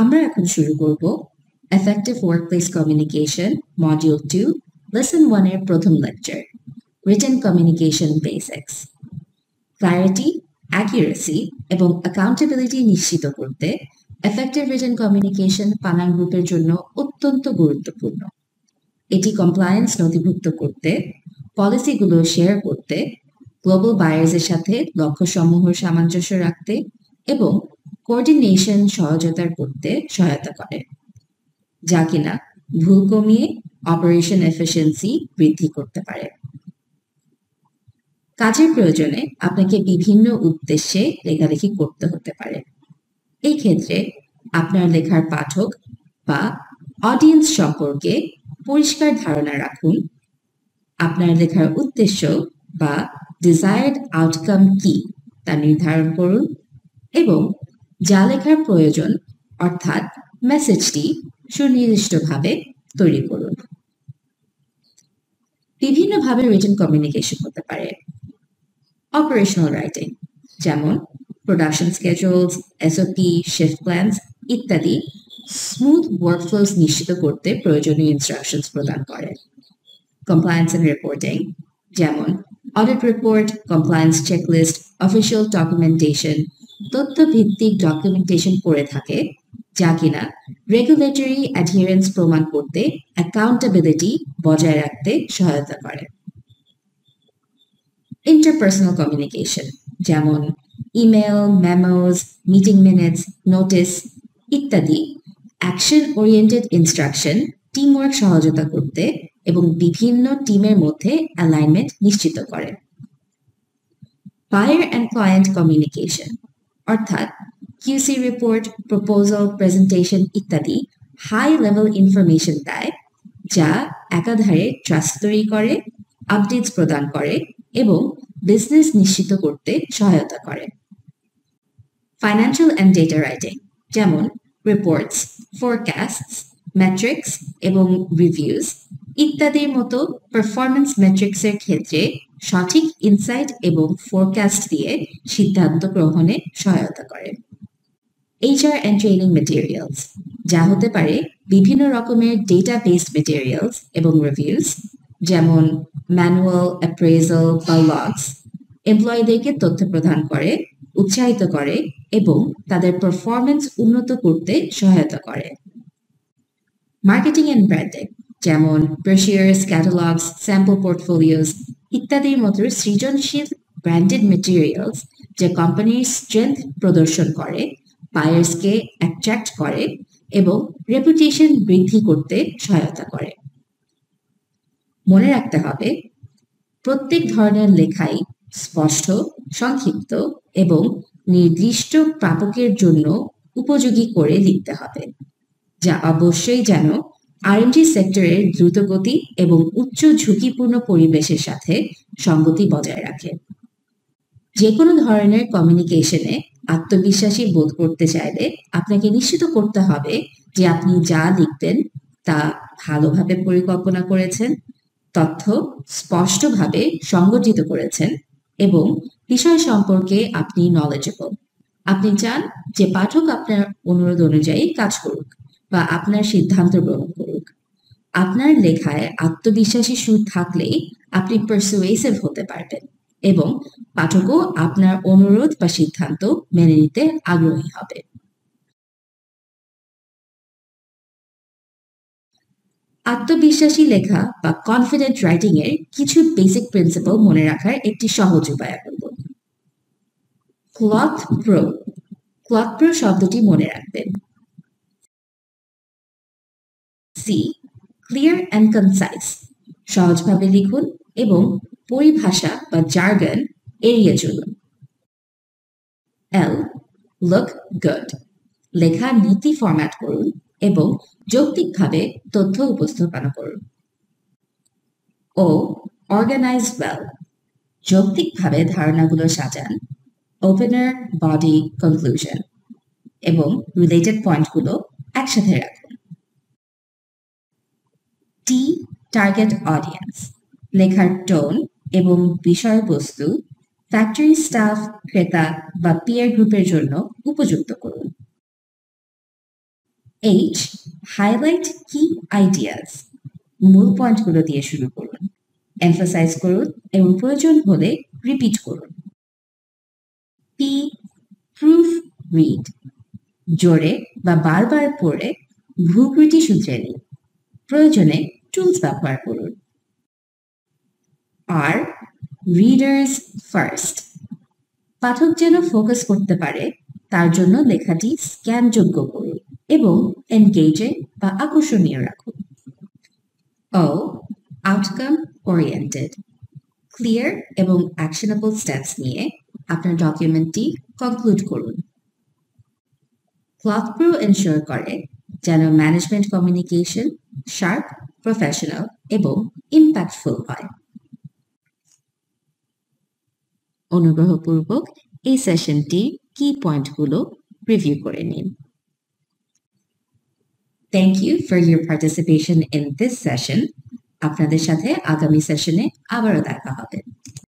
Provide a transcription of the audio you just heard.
আমরা এখন শুরু করব effective workplace communication module 2 lesson 1 এর প্রথম lecture written communication basics. Clarity, accuracy এবং অ্যাকাউন্টেবিলিটি নিশ্চিত করতে এফেক্টিভ রিটেন কমিউনিকেশন পানাং গ্রুপের জন্য অত্যন্ত গুরুত্বপূর্ণ। এটি কমপ্লায়েন্স নথিভুক্ত করতে, পলিসিগুলো শেয়ার করতে, গ্লোবাল বায়ার্সের সাথে লক্ষ্যসমূহের সামঞ্জস্য রাখতে এবং কোঅর্ডিনেশন সহজতর করতে সহায়তা করে, যা কিনা ভুল কমিয়ে অপারেশন এফিসিয়েন্সি বৃদ্ধি করতে পারে। কাজের প্রয়োজনে আপনাকে বিভিন্ন উদ্দেশ্যে লেখালেখি করতে হতে পারে। এই ক্ষেত্রে আপনার লেখার পাঠক বা অডিয়েন্স সম্পর্কে পরিষ্কার ধারণা রাখুন, আপনার লেখার উদ্দেশ্য বা ডিজায়ার্ড আউটকাম কি তা নির্ধারণ করুন এবং যা লেখার প্রয়োজন অর্থাৎ মেসেজটি সুনির্দিষ্টভাবে তৈরি করুন। বিভিন্নভাবে রিটেন কমিউনিকেশন হতে পারে। অপারেশনাল রাইটিং যেমন production schedules, SOP, shift plans ইত্যাদি স্মুথ ওয়ার্কফ্লোস নিশ্চিত করতে প্রয়োজনীয় ইনস্ট্রাকশনস প্রদান করে। কমপ্লায়েন্স এন্ড রিপোর্টিং যেমন audit report, compliance checklist, official documentation তথ্যভিত্তিক ডকুমেন্টেশন করে থাকে, যা কিনা রেগুলেটরি অ্যাডহিয়ারেন্স প্রমাণ করতে অ্যাকাউন্টেবিলিটি বজায় রাখতে সহায়তা করে। ইন্টারপার্সোনাল কমিউনিকেশন যেমন ইমেল, মেমোস, মিটিং মিনিটস, নোটিস ইত্যাদি অ্যাকশন ওরিয়েন্টেড ইনস্ট্রাকশন টিমওয়ার্ক সহজতা করতে এবং বিভিন্ন টিমের মধ্যে অ্যালাইনমেন্ট নিশ্চিত করে। বায়ার অ্যান্ড ক্লায়েন্ট কমিউনিকেশন অর্থাৎ কিউসি রিপোর্ট, প্রপোজাল, প্রেজেন্টেশন ইত্যাদি হাই লেভেল ইনফরমেশন দেয়, যা একাধারে ট্রাস্ট তৈরি করে, আপডেটস প্রদান করে এবং বিজনেস নিশ্চিত করতে সহায়তা করে। ফাইন্যান্সিয়াল অ্যান্ড ডেটা রাইটিং যেমন রিপোর্টস, ফোরকাস্টস, মেট্রিক্স এবং রিভিউজ ইত্যাদির মতো পারফরমেন্স মেট্রিক্সের ক্ষেত্রে সঠিক ইনসাইট এবং ফোরকাস্ট দিয়ে সিদ্ধান্ত গ্রহণে সহায়তা করে। এইচআর অ্যান্ড ট্রেনিং মেটেরিয়ালস যা হতে পারে বিভিন্ন রকমের ডেটা বেসড মেটেরিয়ালস এবং রিভিউজ যেমন ম্যানুয়াল, অ্যাপ্রেজাল বা লগস এমপ্লয়ীদেরকে তথ্য প্রদান করে, উৎসাহিত করে এবং তাদের পারফরমেন্স উন্নত করতে সহায়তা করে। মার্কেটিং অ্যান্ড ব্র্যান্ডিং যেমন ব্রোশিয়ার্স, ক্যাটালগস, স্যাম্পল পোর্টফোলিওস ইত্যাদির মতো সৃজনশীল ব্র্যান্ডেড মেটেরিয়ালস যা কোম্পানির স্ট্রেংথ প্রদর্শন করে, বায়ার্সকে অ্যাট্রাক্ট করে এবং রেপুটেশন বৃদ্ধি করতে সহায়তা করে। মনে রাখতে হবে, প্রত্যেক ধরনের লেখাই স্পষ্ট, সংক্ষিপ্ত এবং নির্দিষ্ট প্রাপকের জন্য উপযোগী করে লিখতে হবে, যা অবশ্যই যেন আরএমজি সেক্টরের দ্রুতগতি এবং উচ্চ ঝুঁকিপূর্ণ পরিবেশের সাথে সঙ্গতি বজায় রাখে। যে কোনো ধরনের কমিউনিকেশনে আত্মবিশ্বাসী বোধ করতে চাইলে আপনাকে নিশ্চিত করতে হবে যে আপনি যা লিখবেন তা ভালোভাবে পরিকল্পনা করেছেন, তথ্য স্পষ্টভাবে সংগঠিত করেছেন এবং বিষয় সম্পর্কে আপনি নলেজেবল। আপনি চান যে পাঠক আপনার অনুরোধ অনুযায়ী কাজ করুক বা আপনার সিদ্ধান্ত গ্রহণ করুক। আপনার লেখায় আত্মবিশ্বাসী সুর থাকলেই আপনি পারসুয়েসিভ হতে পারবেন এবং পাঠকও আপনার অনুরোধ বা সিদ্ধান্ত মেনে নিতে আগ্রহী হবে। আত্মবিশ্বাসী লেখা বা কনফিডেন্ট রাইটিং এর কিছু বেসিক প্রিন্সিপাল মনে রাখার একটি সহজ উপায় বলব। ক্লথ প্রো শব্দটি মনে রাখবেন। সি, ক্লিয়ার অ্যান্ড কনসাইজ সহজভাবে লিখুন এবং পরিভাষা বা জার্গন এড়িয়ে চলুন। এল, লুক গুড লেখা নীতি ফরম্যাট করুন এবং যৌক্তিকভাবে তথ্য উপস্থাপনা করুন। ও, অর্গানাইজ ওয়েল যৌক্তিকভাবে ধারণাগুলো সাজান, ওপেনার, বডি, কনক্লুশন এবং রিলেটেড পয়েন্টগুলো একসাথে রাখুন। টি, টার্গেট অডিয়েন্স লেখার টোন এবং বিষয়বস্তু ফ্যাক্টরি স্টাফ, ক্রেতা বা পিয়ার গ্রুপের জন্য উপযুক্ত করুন। H. Highlight key ideas. মূল পয়েন্টগুলো দিয়ে শুরু করুন, এমফাসাইজ করুন এবং প্রয়োজন হলে রিপিট করুন। P. Proof read. জোরে বা বারবার পড়ে ভুলত্রুটি শুধরে নিন, প্রয়োজনে টুলস ব্যবহার করুন। আর. Readers first. পাঠক যেন ফোকাস করতে পারে তার জন্য লেখাটি স্ক্যানযোগ্য করুন এবং এনগেজিং বা আকর্ষণীয় রাখুন। ও. Outcome oriented. ক্লিয়ার এবং অ্যাকশনেবল স্টেপস নিয়ে আপনার ডকুমেন্টটি কনক্লুড করুন। ক্লথ প্রো এনশিওর করে যেন ম্যানেজমেন্ট কমিউনিকেশন শার্প, প্রফেশনাল এবং ইম্প্যাক্টফুল হয়। অনুগ্রহপূর্বক এই সেশনটির কি পয়েন্টগুলো রিভিউ করে নিন। Thank you for your participation in this session. আপনাদের সাথে আগামী সেশনে আবারও দেখা হবে।